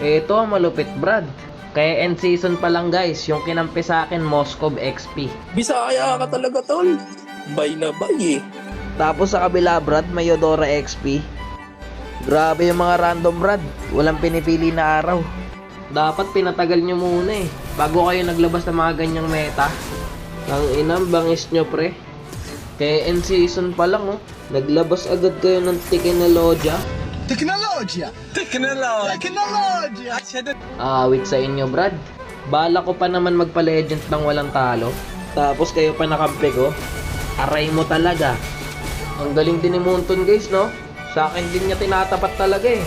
Ito ang malupit, Brad. Kaya end season pa lang guys, yung kinampi sa akin, Moskov XP. Bisaya ka talaga, tol. Bay na bay eh. Tapos sa kabila, Brad, may Eudora XP. Grabe yung mga random, Brad. Walang pinipili na araw. Dapat pinatagal nyo muna eh, bago kayo naglabas ng mga ganyang meta. Ang inang bangis nyo, pre. Kaya end season pa lang, oh. Naglabas agad kayo ng Teknologia. Awit sa inyo, Brad. Bala ko pa naman magpa-legend ng walang talo. Tapos kayo pa nakampi ko. Aray mo talaga. Ang galing din ni Munton, guys, no? Sa akin din niya tinatapat talaga eh.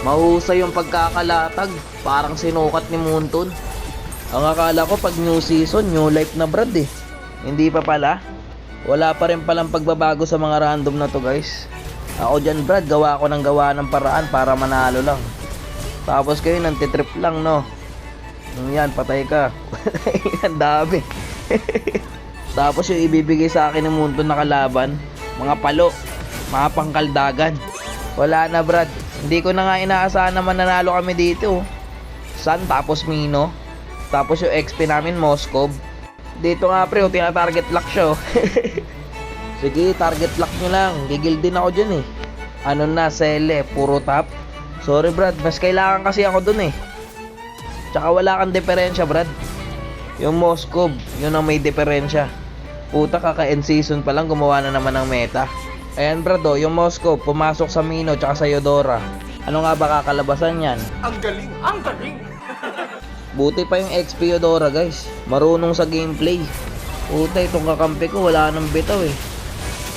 Mahusay yung pagkakalatag. Parang sinukat ni Munton. Ang akala ko pag new season, new life na, Brad eh. Hindi pa pala. Wala pa rin palang pagbabago sa mga random na to, guys. Ako dyan, Brad, gawa ko ng paraan para manalo lang. Tapos kayo nantitrip lang, no? Yan, patay ka. Ang dami. Tapos yung ibibigay sa akin ng Munton na kalaban, mga palo, mga pangkaldagan. Wala na, Brad. Hindi ko na nga inaasahan na mananalo kami dito. Sun, tapos Mino. Tapos yung XP namin, Moskov. Dito nga, pre, tina-target lock siya. Sige, target lock nyo lang. Gigil din ako dyan eh. Ano na, Sele, puro top. Sorry, Brad, mas kailangan kasi ako dun eh. Tsaka wala kang diferensya, Brad. Yung Moskov, yun ang may diferensya. Puta, kaka-end season pa lang gumawa na naman ng meta. Ayan, Brad, oh, yung Moskov pumasok sa Mino tsaka sa Eudora. Ano nga ba kakalabasan yan? Ang galing, ang galing. Buti pa yung XP Eudora, guys. Marunong sa gameplay. Puta, itong kakampi ko wala nang bitaw eh.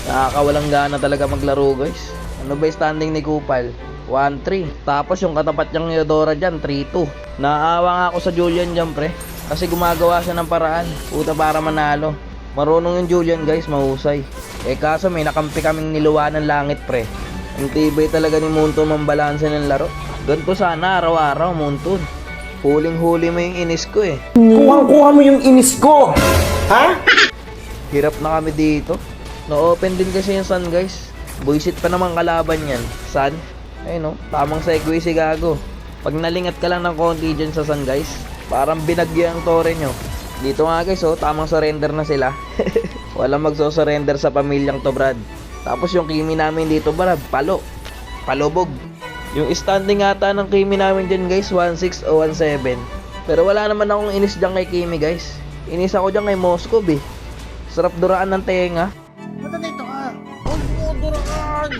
Nakakawalang gana talaga maglaro, guys. Ano ba yung standing ni Kupal? 1-3. Tapos yung katapat niyang Eudora dyan, 3-2. Naawa nga ako sa Julian dyan, pre. Kasi gumagawa siya ng paraan. Puta, para manalo. Marunong yung Julian, guys, mahusay. Eh kaso may nakampi kaming niluwa ng langit, pre. Ang tibay talaga ni Munton mambalanse ng laro. Ganito sana araw-araw, Munton. Huling-huli mo yung inis ko eh. Kuha mo yung inis ko! Ha? Hirap na kami dito. No-open din kasi yung Sun, guys. Buisit pa naman kalaban yan. Sun. Ayun, no? Tamang segue si Gago. Pag nalingat ka lang ng konti dyan sa Sun, guys, parang binagyo ang tore nyo. Dito nga, guys, oh, tamang surrender na sila. Walang magso-surrender sa pamilyang to, Brad. Tapos yung Kimi namin dito, Brad, palubog. Yung standing ata ng Kimi namin dyan, guys, 1-6 o 1-7. Pero wala naman akong inis dyan kay Kimi, guys. Inis ako dyan kay Moskov eh. Sarap duraan ng tenga. Mata nito ka. Huwag mo duraan.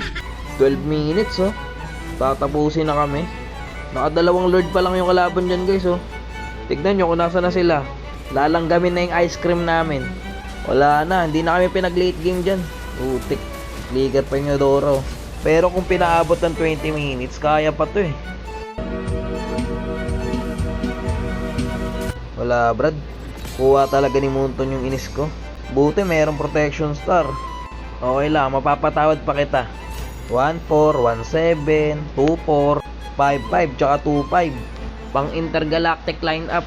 12 minutes, oh. Tatapusin na kami. Nakadalawang lord pa lang yung kalaban dyan, guys, oh. Tignan nyo kung nasa na sila. Lalanggamin na yung ice cream namin. Wala na, hindi na kami pinag-late game dyan. Utik, ligat pa yung Eudora. Pero kung pinaabot ng 20 minutes, kaya pa to eh. Wala, Brad. Kuha talaga ni Munton yung inis ko. Buti merong protection star. Okay lang, mapapatawad pa kita. 1-4, 1-7, 2-4, 5-5, tsaka 2-5. Pang intergalactic lineup.